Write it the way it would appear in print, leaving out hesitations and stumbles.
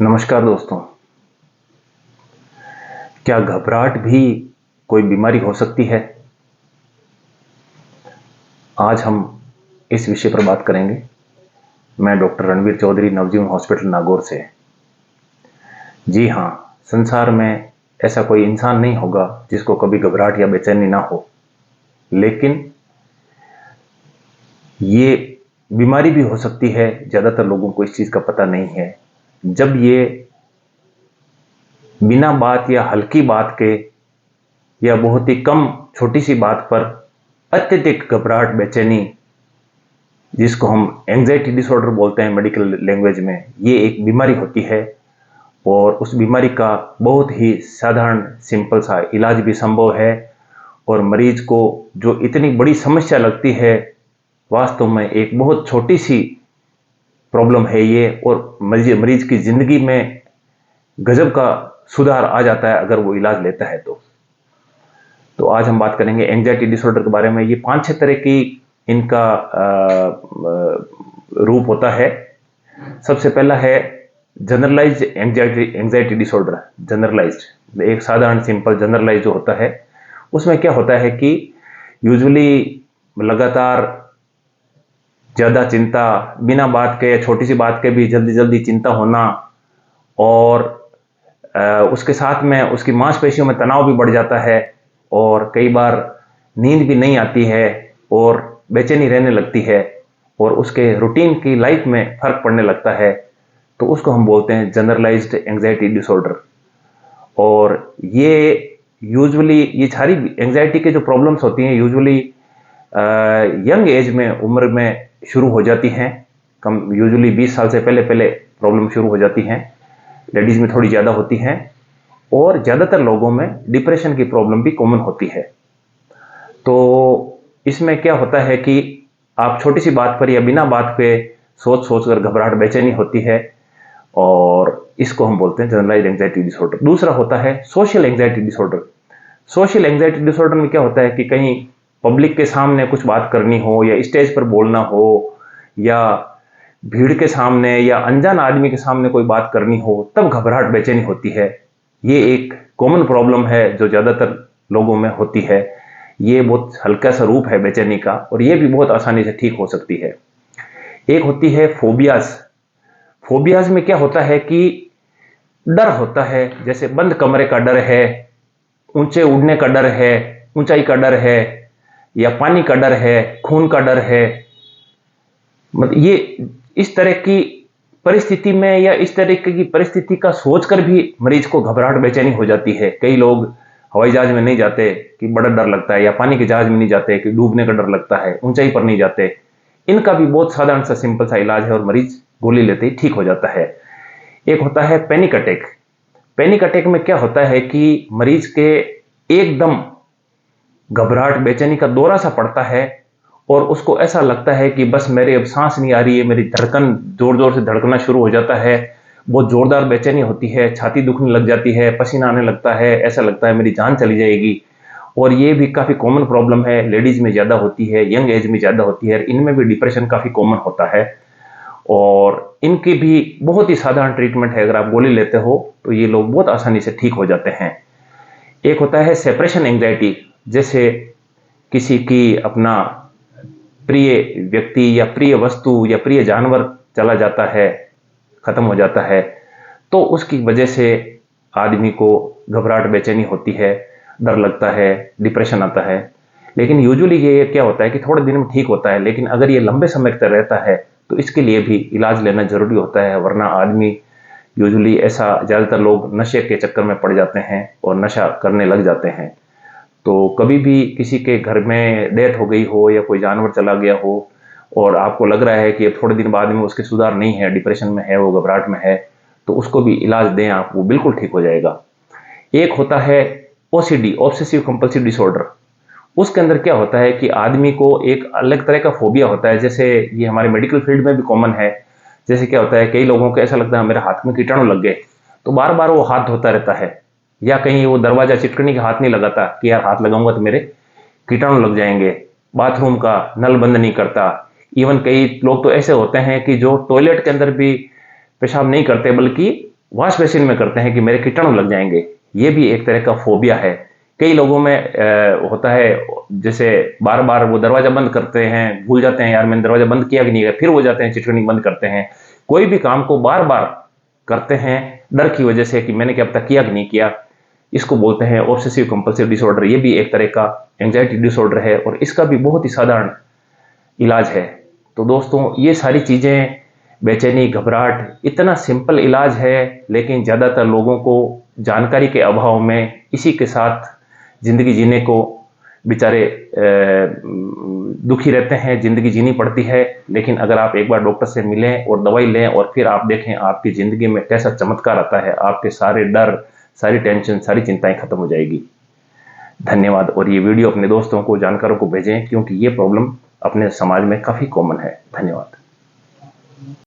नमस्कार दोस्तों। क्या घबराहट भी कोई बीमारी हो सकती है? आज हम इस विषय पर बात करेंगे। मैं डॉक्टर रणवीर चौधरी, नवजीवन हॉस्पिटल नागौर से। जी हाँ, संसार में ऐसा कोई इंसान नहीं होगा जिसको कभी घबराहट या बेचैनी ना हो, लेकिन ये बीमारी भी हो सकती है। ज़्यादातर लोगों को इस चीज़ का पता नहीं है। जब ये बिना बात या हल्की बात के या बहुत ही कम छोटी सी बात पर अत्यधिक घबराहट, बेचैनी, जिसको हम एंजाइटी डिसऑर्डर बोलते हैं मेडिकल लैंग्वेज में, ये एक बीमारी होती है। और उस बीमारी का बहुत ही साधारण सिंपल सा इलाज भी संभव है। और मरीज को जो इतनी बड़ी समस्या लगती है, वास्तव में एक बहुत छोटी सी प्रॉब्लम है ये, और मरीज की ज़िंदगी में गजब का सुधार आ जाता है अगर वो इलाज लेता है तो आज हम बात करेंगे एंजाइटी डिसऑर्डर के बारे में। ये 5-6 तरह की इनका रूप होता है। सबसे पहला है जनरलाइज्ड एंजाइटी डिसऑर्डर। जनरलाइज्ड, एक साधारण सिंपल जनरलाइज जो होता है, उसमें क्या होता है कि यूजुअली लगातार ज़्यादा चिंता, बिना बात के या छोटी सी बात के भी जल्दी जल्दी चिंता होना, और उसके साथ में उसकी मांसपेशियों में तनाव भी बढ़ जाता है, और कई बार नींद भी नहीं आती है और बेचैनी रहने लगती है, और उसके रूटीन की लाइफ में फ़र्क पड़ने लगता है। तो उसको हम बोलते हैं जनरलाइज्ड एंजाइटी डिसऑर्डर। और ये यूजुअली ये सारी एंजाइटी के जो प्रॉब्लम्स होती हैं यूजुअली यंग एज में, उम्र में शुरू हो जाती हैं। कम यूजुअली 20 साल से पहले पहले प्रॉब्लम शुरू हो जाती हैं। लेडीज़ में थोड़ी ज़्यादा होती हैं, और ज़्यादातर लोगों में डिप्रेशन की प्रॉब्लम भी कॉमन होती है। तो इसमें क्या होता है कि आप छोटी सी बात पर या बिना बात पे सोच कर घबराहट, बेचैनी होती है, और इसको हम बोलते हैं जनरलाइज्ड एंजाइटी डिसऑर्डर। दूसरा होता है social anxiety disorder. Social anxiety disorder में क्या होता है कि कहीं पब्लिक के सामने कुछ बात करनी हो, या स्टेज पर बोलना हो, या भीड़ के सामने या अनजान आदमी के सामने कोई बात करनी हो, तब घबराहट, बेचैनी होती है। ये एक कॉमन प्रॉब्लम है जो ज़्यादातर लोगों में होती है। ये बहुत हल्का सा रूप है बेचैनी का, और ये भी बहुत आसानी से ठीक हो सकती है। एक होती है फोबियाज। फोबियाज में क्या होता है कि डर होता है, जैसे बंद कमरे का डर है, ऊंचे उड़ने का डर है, ऊंचाई का डर है, या पानी का डर है, खून का डर है। मतलब ये इस तरह की परिस्थिति में या इस तरह की परिस्थिति का सोचकर भी मरीज को घबराहट, बेचैनी हो जाती है। कई लोग हवाई जहाज में नहीं जाते कि बड़ा डर लगता है, या पानी के जहाज में नहीं जाते कि डूबने का डर लगता है, ऊंचाई पर नहीं जाते। इनका भी बहुत साधारण सा सिंपल सा इलाज है, और मरीज गोली लेते ही ठीक हो जाता है। एक होता है पैनिक अटैक। पैनिक अटैक में क्या होता है कि मरीज के एकदम घबराहट, बेचैनी का दौरा सा पड़ता है, और उसको ऐसा लगता है कि बस मेरे अब सांस नहीं आ रही है, मेरी धड़कन जोर जोर से धड़कना शुरू हो जाता है, बहुत जोरदार बेचैनी होती है, छाती दुखने लग जाती है, पसीना आने लगता है, ऐसा लगता है मेरी जान चली जाएगी। और ये भी काफ़ी कॉमन प्रॉब्लम है, लेडीज़ में ज़्यादा होती है, यंग एज में ज़्यादा होती है। इनमें भी डिप्रेशन काफ़ी कॉमन होता है, और इनकी भी बहुत ही साधारण ट्रीटमेंट है। अगर आप गोली लेते हो तो ये लोग बहुत आसानी से ठीक हो जाते हैं। एक होता है सेपरेशन एंग्जाइटी। जैसे किसी की अपना प्रिय व्यक्ति या प्रिय वस्तु या प्रिय जानवर चला जाता है, ख़त्म हो जाता है, तो उसकी वजह से आदमी को घबराहट, बेचैनी होती है, डर लगता है, डिप्रेशन आता है। लेकिन यूजुअली ये क्या होता है कि थोड़े दिन में ठीक होता है, लेकिन अगर ये लंबे समय तक रहता है तो इसके लिए भी इलाज लेना ज़रूरी होता है। वरना आदमी यूजुअली ऐसा, ज़्यादातर लोग नशे के चक्कर में पड़ जाते हैं और नशा करने लग जाते हैं। तो कभी भी किसी के घर में डेथ हो गई हो, या कोई जानवर चला गया हो, और आपको लग रहा है कि अब थोड़े दिन बाद में उसके सुधार नहीं है, डिप्रेशन में है, वो घबराहट में है, तो उसको भी इलाज दें आप, वो बिल्कुल ठीक हो जाएगा। एक होता है ओसीडी, ऑब्सेसिव कंपल्सिव डिसऑर्डर। उसके अंदर क्या होता है कि आदमी को एक अलग तरह का फोबिया होता है। जैसे ये हमारे मेडिकल फील्ड में भी कॉमन है। जैसे क्या होता है, कई लोगों को ऐसा लगता है मेरे हाथ में कीटाणु लग गए, तो बार बार वो हाथ धोता रहता है, या कहीं वो दरवाजा चिटकनी के हाथ नहीं लगाता कि यार हाथ लगाऊंगा तो मेरे कीटाणु लग जाएंगे। बाथरूम का नल बंद नहीं करता। इवन कई लोग तो ऐसे होते हैं कि जो टॉयलेट के अंदर भी पेशाब नहीं करते, बल्कि वॉश बेसिन में करते हैं कि मेरे कीटाणु लग जाएंगे, ये भी एक तरह का फोबिया है। कई लोगों में होता है, जैसे बार बार वो दरवाजा बंद करते हैं, भूल जाते हैं यार मैंने दरवाजा बंद किया कि नहीं किया, फिर वो जाते हैं चिटकनी बंद करते हैं। कोई भी काम को बार बार करते हैं डर की वजह से कि मैंने क्या पता किया कि नहीं किया। इसको बोलते हैं ऑब्सेसिव कंपल्सिव डिसऑर्डर। ये भी एक तरह का एंजाइटी डिसऑर्डर है और इसका भी बहुत ही साधारण इलाज है। तो दोस्तों ये सारी चीज़ें, बेचैनी, घबराहट, इतना सिंपल इलाज है, लेकिन ज़्यादातर लोगों को जानकारी के अभाव में इसी के साथ ज़िंदगी जीने को बेचारे दुखी रहते हैं, ज़िंदगी जीनी पड़ती है। लेकिन अगर आप एक बार डॉक्टर से मिलें और दवाई लें और फिर आप देखें आपकी ज़िंदगी में कैसा चमत्कार आता है, आपके सारे डर, सारी टेंशन, सारी चिंताएं खत्म हो जाएगी। धन्यवाद। और ये वीडियो अपने दोस्तों को, जानकारों को भेजें, क्योंकि ये प्रॉब्लम अपने समाज में काफ़ी कॉमन है। धन्यवाद।